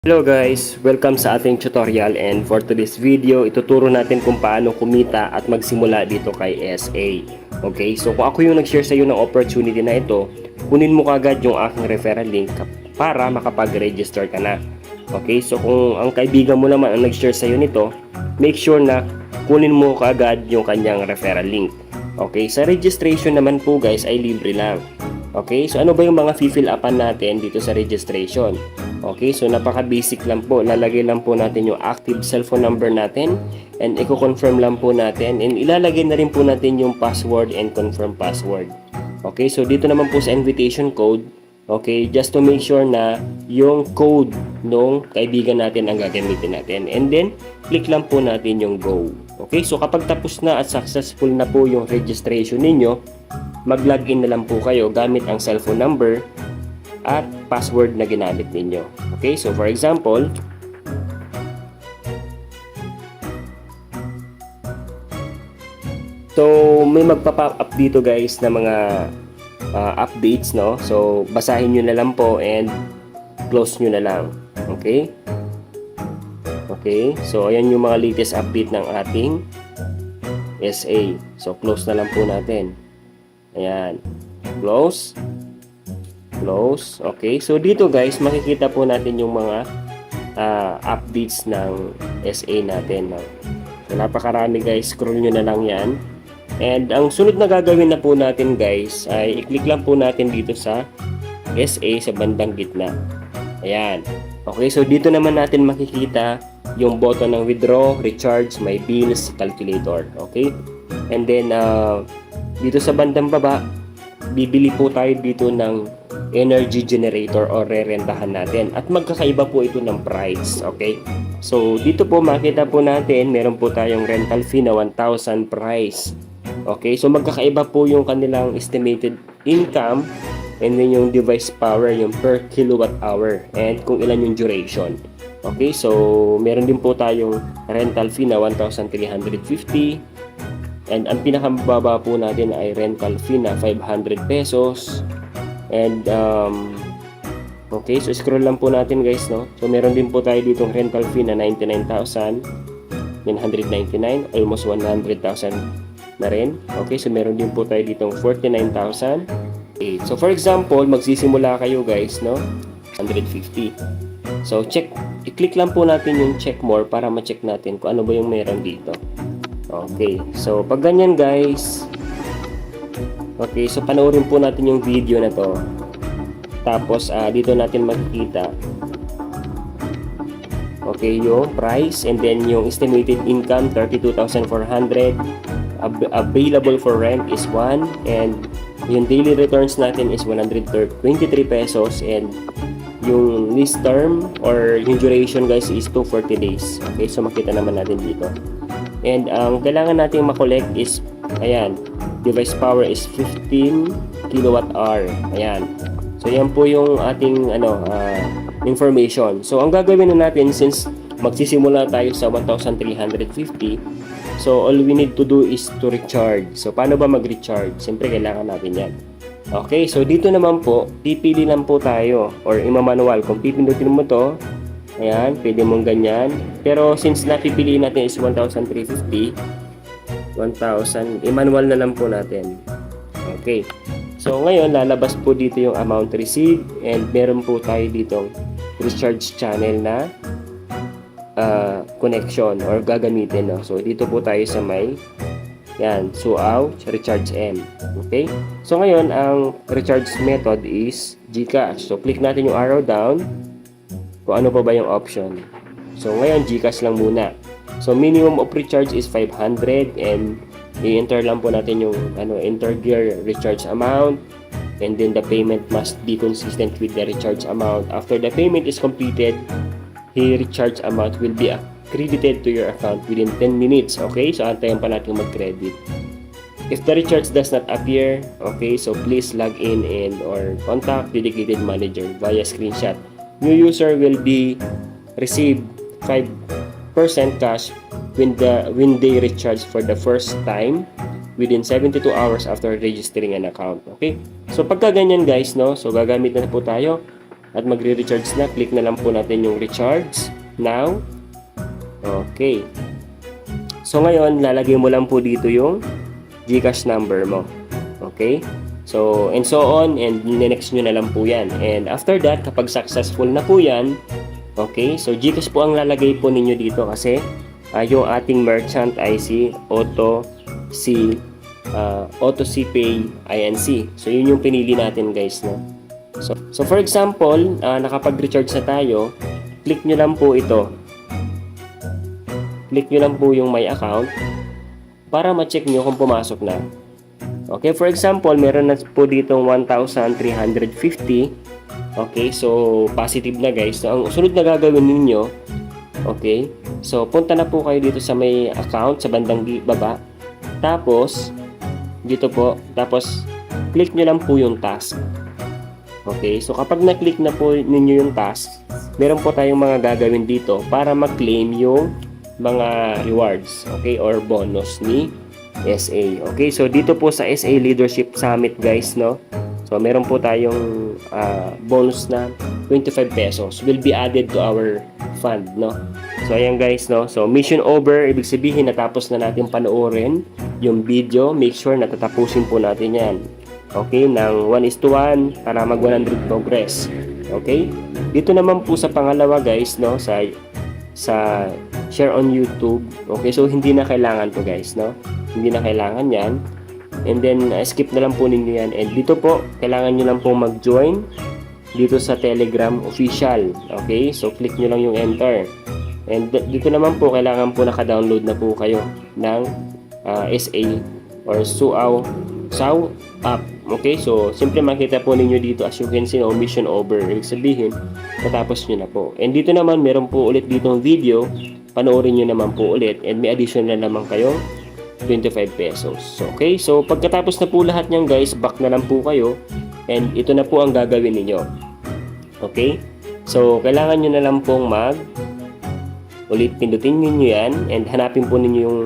Hello guys! Welcome sa ating tutorial, and for today's video, ituturo natin kung paano kumita at magsimula dito kay SA. Okay, so kung ako yung nag-share sa iyo ng opportunity na ito, kunin mo kagad yung aking referral link para makapag-register ka na. Okay, so kung ang kaibigan mo naman ang nag-share sa iyo nito, make sure na kunin mo kagad yung kanyang referral link. Okay, sa registration naman po guys ay libre lang. Okay, so ano ba yung mga fill upan natin dito sa registration? Okay, so napaka-basic lang po. Lalagay lang po natin yung active cellphone number natin and i-confirm lang po natin and ilalagay na rin po natin yung password and confirm password. Okay, so dito naman po sa invitation code, okay, just to make sure na yung code nung kaibigan natin ang gagamitin natin. And then, click lang po natin yung go. Okay, so kapag tapos na at successful na po yung registration ninyo, mag-login na lang po kayo gamit ang cellphone number at password na ginamit ninyo. Okay, so for example, may magpa-pop up dito guys na mga updates, no? So basahin nyo na lang po and close nyo na lang. Okay? Okay, so ayan yung mga latest update ng ating SA. So close na lang po natin. Ayan, close. Okay, so dito guys makikita po natin yung mga updates ng SA natin, no? So napakarami guys, scroll nyo na lang yan. And ang sunod na gagawin na po natin guys ay i-click lang po natin dito sa SA sa bandang gitna. Ayan, okay, so dito naman natin makikita yung button ng withdraw, recharge, my bills, calculator. Okay, and then dito sa bandang baba, bibili po tayo dito ng energy generator o rerentahan natin at magkakaiba po ito ng price. Okay, so dito po makita po natin meron po tayong rental fee na 1,000 price. Okay, so magkakaiba po yung kanilang estimated income and then yung device power, yung per kilowatt hour, and kung ilan yung duration. Okay, so meron din po tayong rental fee na 1,350. And ang pinakamababa po natin ay rental fee na 500 pesos. And okay, so scroll lang po natin guys, no? So meron din po tayo ditong rental fee na 99,999, almost 100,000 na rin. Okay, so meron din po tayo ditong 49,008. So for example, magsisimula kayo guys, no? 150. So i-click lang po natin yung check more para ma-check natin kung ano ba yung meron dito. Okay, so pag ganyan guys, okay, so panoorin po natin yung video na to. Tapos dito natin makikita, okay, yung price and then yung estimated income 32,400, available for rent is 1, and yung daily returns natin is 123 pesos, and yung lease term or yung duration guys is 240 days. Okay, so makita naman natin dito. And ang kailangan natin makollect is, ayan, device power is 15 kilowatt hour. Ayan. So yan po yung ating information. So ang gagawin na natin, since magsisimula tayo sa 1,350, so all we need to do is to recharge. So paano ba mag-recharge? Siyempre kailangan natin yan. Okay, so dito naman po, pipili lang po tayo or imamanual. Kung pipindutin mo to, ayan, pwede mong ganyan. Pero since napipiliin natin is 1,350, 1,000, i-manual na lang po natin. Okay. So ngayon, lalabas po dito yung amount received, and meron po tayo ditong recharge channel na connection or gagamitin, no? So dito po tayo sa may yan, Suaw, Recharge M. Okay? So ngayon, ang recharge method is GCash. So click natin yung arrow down kung ano pa ba yung option. So ngayon, GCash lang muna. So minimum of recharge is 500, and i-enter lang po natin yung enter gear recharge amount, and then the payment must be consistent with the recharge amount. After the payment is completed, the recharge amount will be credited to your account within 10 minutes. Okay, so antayin pa natin mag-credit. If the recharge does not appear, okay, so please log in and or contact dedicated manager via screenshot. New user will be receive 5% cash when they recharge for the first time within 72 hours after registering an account. Okay, so pagka ganyan guys, no, so gagamit na po tayo at magre-recharge na, click na lang po natin yung recharge now. Okay. So ngayon, lalagay mo lang po dito yung GCash number mo. Okay? So, and so on, and next nyo na lang po yan. And after that, kapag successful na po yan, okay, so GCash po ang lalagay po ninyo dito kasi yung ating merchant ay si Auto C Pay INC. So, yun yung pinili natin guys, no? So for example, nakapag-recharge na tayo, click nyo lang po ito. Click nyo lang po yung My Account para ma-check nyo kung pumasok na. Okay, for example, meron na po ditong 1,350. Okay, so positive na guys. So, ang sunod na gagawin ninyo, okay, so punta na po kayo dito sa may account sa bandang baba. Tapos, dito po, tapos click nyo lang po yung task. Okay, so kapag na-click na po ninyo yung task, meron po tayong mga gagawin dito para mag-claim yung mga rewards, okay, or bonus ni SA. Okay, so dito po sa SA Leadership Summit guys, no, so meron po tayong bonus na 25 pesos will be added to our fund, no. So ayan guys, no, so mission over, ibig sabihin natapos na natin panoorin yung video. Make sure na tatapusin po natin yan, okay, ng 1:1 para mag 100 progress. Okay, dito naman po sa pangalawa guys, no, sa share on YouTube. Okay, so hindi na kailangan to guys, no? Hindi na kailangan yan. And then, skip na lang po ninyo yan. And dito po, kailangan nyo lang po mag-join dito sa Telegram official. Okay, so click nyo lang yung enter. And dito naman po, kailangan po naka-download na po kayo ng SA or SAW app. Okay, so simple makita po ninyo dito, as you can see, no, mission over. Ibig sabihin, natapos nyo na po. And dito naman, meron po ulit ditong video. Panoorin nyo naman po ulit, and may additional na naman kayo 25 pesos. Okay, so pagkatapos na po lahat nyan guys, back na lang po kayo, and ito na po ang gagawin ninyo. Okay, so kailangan nyo na lang pong ulit pindutin ninyo yan, and hanapin po ninyo yung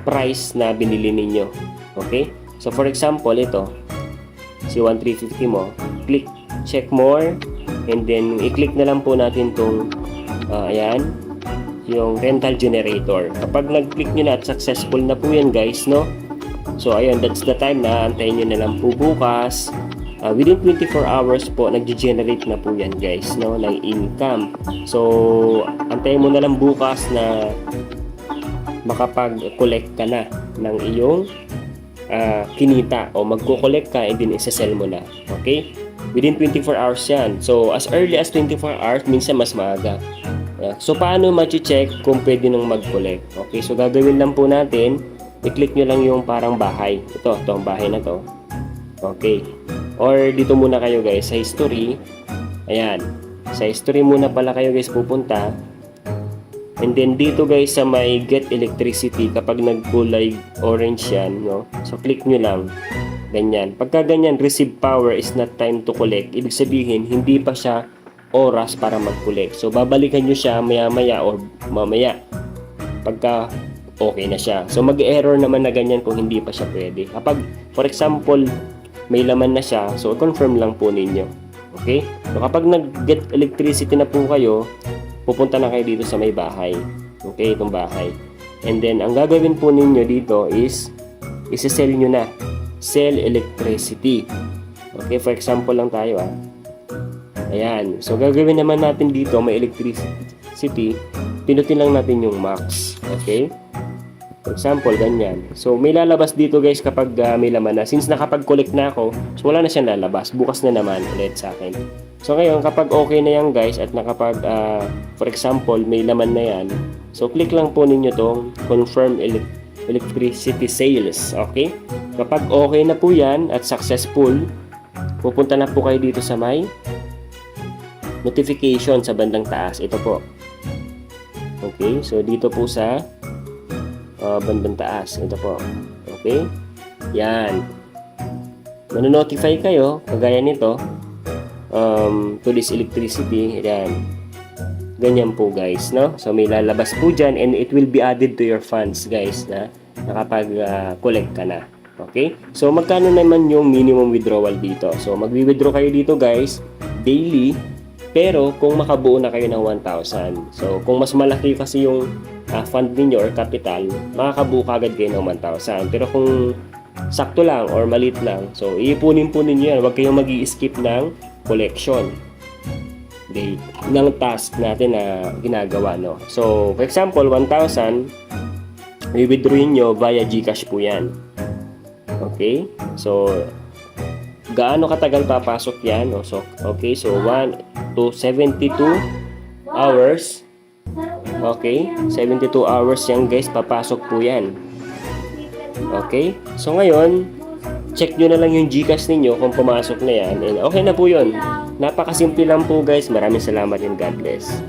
price na binili ninyo. Okay, so for example, ito si 1,350 mo, click check more, and then i-click na lang po natin tong ayan, yung rental generator. Kapag nag-click nyo na at successful na po yan guys, no, so ayun, that's the time na antayin nyo na lang po bukas. Within 24 hours po, nag-generate na po yan guys, no, ng income. So antayin mo na lang bukas na makapag-collect ka na ng iyong kinita, o magko-collect ka and then isa-sell mo na. Okay, within 24 hours yan. So as early as 24 hours, minsan mas maaga. So paano ma-check kung pwede nang mag-collect? Okay, so gagawin lang po natin, i-click nyo lang yung parang bahay. Ito ang bahay na to. Okay, or dito muna kayo guys sa history. Ayan, sa history muna pala kayo guys pupunta. And then dito guys sa may get electricity, kapag nagkulay orange yan, no, so click nyo lang ganyan. Pagka ganyan, receive power is not time to collect, ibig sabihin hindi pa siya oras para mag-collect. So babalikan nyo siya maya-maya or mamaya pagka okay na siya. So mag-error naman na ganyan kung hindi pa siya pwede. Kapag for example may laman na siya, so confirm lang po ninyo. Okay, so kapag nag-get electricity na po kayo, pupunta na kayo dito sa may bahay. Okay, itong bahay. And then ang gagawin po ninyo dito is isi-sell nyo na, sell electricity. Okay, for example lang tayo ayan, so gagawin naman natin dito, may electricity, pinutin lang natin yung max. Okay, for example ganyan. So may lalabas dito guys kapag may laman na. Since nakapag-collect na ako, so wala na siyang lalabas, bukas na naman ulit sa akin. So ngayon kapag okay na yan guys, at nakapag for example may laman na yan, so click lang po ninyo tong confirm electricity sales. Okay, kapag okay na po yan at successful, pupunta na po kayo dito sa may notification sa bandang taas. Ito po. Okay, so dito po sa bandang taas. Ito po. Okay, yan, manonotify kayo kagaya nito to this electricity. Yan, ganyan po guys, no. So may lalabas po dyan, and it will be added to your funds guys na nakapag-collect ka na. Okay, so magkano naman yung minimum withdrawal dito? So magwi-withdraw kayo dito guys daily. Pero kung makabuo na kayo ng 1,000, so kung mas malaki kasi yung fund ninyo or capital, makakabuo kagad kayo ng 1,000. Pero kung sakto lang or maliit lang, so iipunin po ninyo yan. Huwag kayong mag-i-skip ng collection ng task natin na ginagawa, no? So, for example, 1,000, i-withdrawin nyo via GCash po yan. Okay? So, gaano katagal papasok yan? So, okay, so 1 to 72 hours. Okay, 72 hours yan guys, papasok po yan. Okay, so ngayon, check nyo na lang yung GCash ninyo kung pumasok na yan. And okay na po yun. Napakasimple lang po guys. Maraming salamat and God bless.